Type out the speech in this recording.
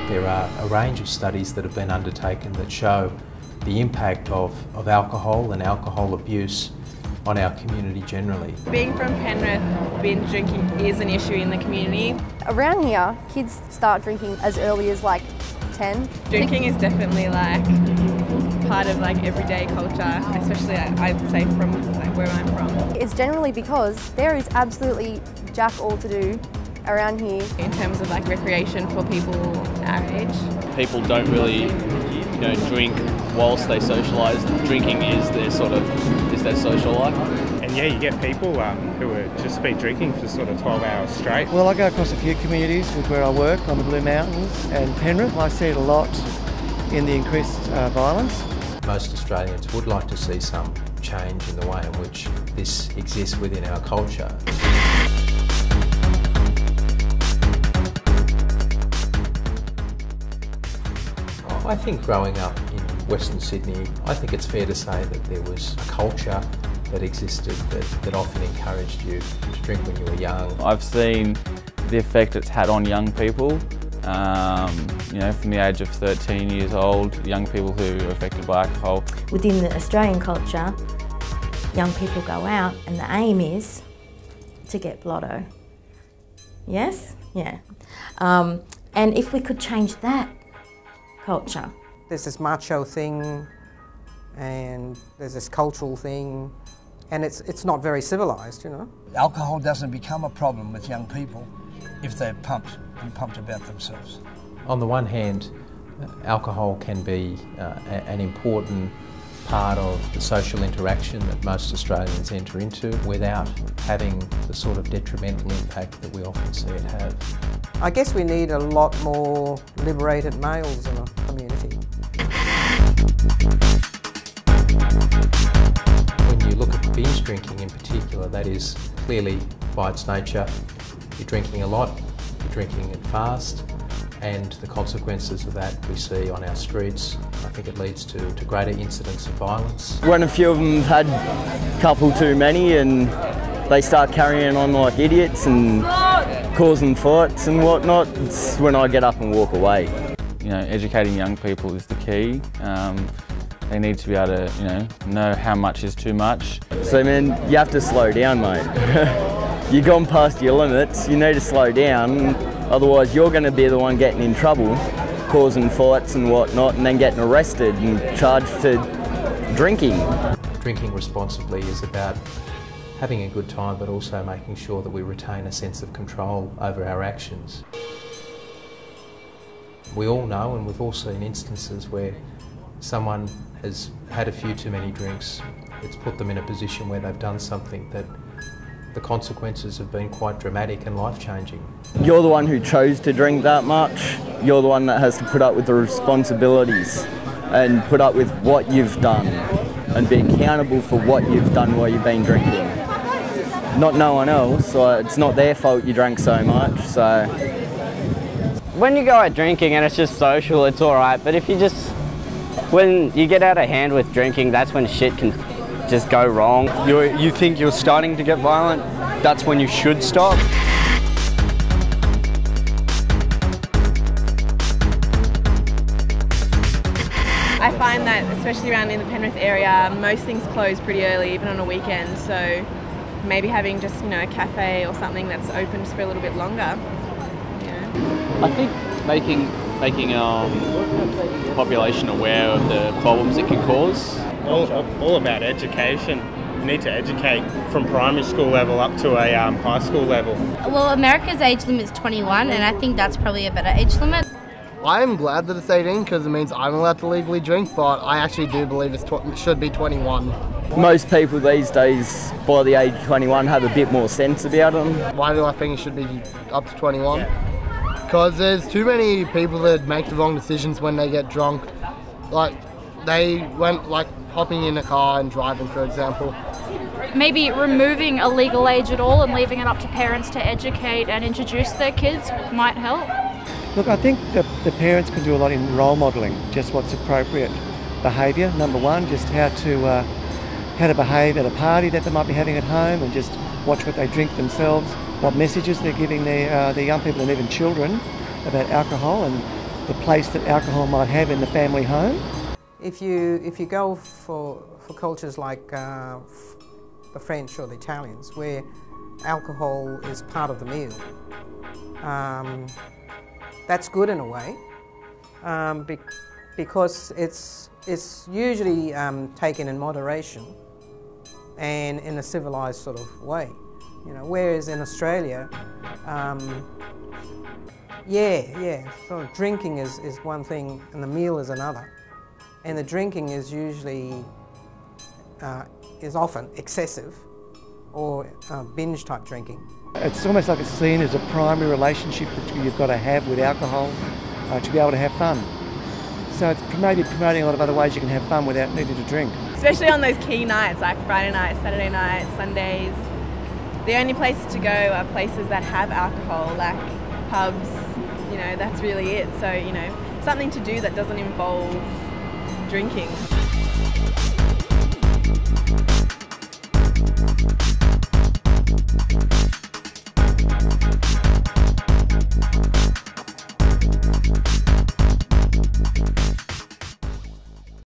There are a range of studies that have been undertaken that show the impact of alcohol and alcohol abuse on our community generally. Being from Penrith, binge drinking is an issue in the community. Around here, kids start drinking as early as like 10. Drinking is definitely like part of like everyday culture, especially I'd say from like where I'm from. It's generally because there is absolutely jack all to do around here. In terms of like recreation for people our age. People don't really, drink whilst they socialise. Drinking is their social life. And yeah, you get people who are just been drinking for sort of 12 hours straight. Well, I go across a few communities with where I work on the Blue Mountains and Penrith. I see it a lot in the increased violence. Most Australians would like to see some change in the way in which this exists within our culture. I think growing up in Western Sydney, I think it's fair to say that there was a culture that existed that often encouraged you to drink when you were young. I've seen the effect it's had on young people, from the age of 13 years old, young people who are affected by alcohol. Within the Australian culture, young people go out and the aim is to get blotto. Yes? Yeah. And if we could change that culture. There's this macho thing and there's this cultural thing and it's not very civilised, Alcohol doesn't become a problem with young people if they're pumped about themselves. On the one hand, alcohol can be an important part of the social interaction that most Australians enter into without having the sort of detrimental impact that we often see it have. I guess we need a lot more liberated males in a community. When you look at binge drinking in particular, that is clearly by its nature, you're drinking a lot, you're drinking it fast, and the consequences of that we see on our streets. I think it leads to greater incidents of violence. When a few of them have had a couple too many and they start carrying on like idiots and causing fights and whatnot, it's when I get up and walk away. Educating young people is the key. They need to be able to, know how much is too much. So, man, you have to slow down, mate. You've gone past your limits, you need to slow down, otherwise you're going to be the one getting in trouble, causing fights and whatnot, and then getting arrested and charged for drinking. Drinking responsibly is about having a good time, but also making sure that we retain a sense of control over our actions. We all know, and we've all seen instances where someone has had a few too many drinks. It's put them in a position where they've done something that the consequences have been quite dramatic and life-changing. You're the one who chose to drink that much. You're the one that has to put up with the responsibilities and put up with what you've done and be accountable for what you've done while you've been drinking. Not no one else, so it's not their fault you drank so much, so. When you go out drinking and it's just social, it's alright, but when you get out of hand with drinking, that's when shit can just go wrong. You think you're starting to get violent, that's when you should stop. I find that, especially around in the Penrith area, most things close pretty early, even on a weekend, so maybe having just, a cafe or something that's open just for a little bit longer. I think making the population aware of the problems it can cause. All about education. You need to educate from primary school level up to a high school level. Well, America's age limit is 21, and I think that's probably a better age limit. I'm glad that it's 18 because it means I'm allowed to legally drink, but I actually do believe it should be 21. Most people these days, by the age of 21, have a bit more sense about them. Why do I think it should be up to 21? Because there's too many people that make the wrong decisions when they get drunk. Like, they went, hopping in a car and driving, for example. Maybe removing a legal age at all and leaving it up to parents to educate and introduce their kids might help. Look, I think the parents can do a lot in role modelling, just what's appropriate behaviour. Number one, just how to behave at a party that they might be having at home, and just watch what they drink themselves, what messages they're giving their young people and even children about alcohol and the place that alcohol might have in the family home. If you go for cultures like the French or the Italians, where alcohol is part of the meal, that's good in a way, because it's usually taken in moderation and in a civilised sort of way. You know, whereas in Australia, so drinking is one thing and the meal is another. And the drinking is usually, is often excessive or binge type drinking. It's almost like it's seen as a primary relationship that you've got to have with alcohol to be able to have fun. So it's maybe promoting a lot of other ways you can have fun without needing to drink. Especially on those key nights like Friday night, Saturday night, Sundays. The only places to go are places that have alcohol, like pubs, you know, that's really it. So, you know, something to do that doesn't involve drinking.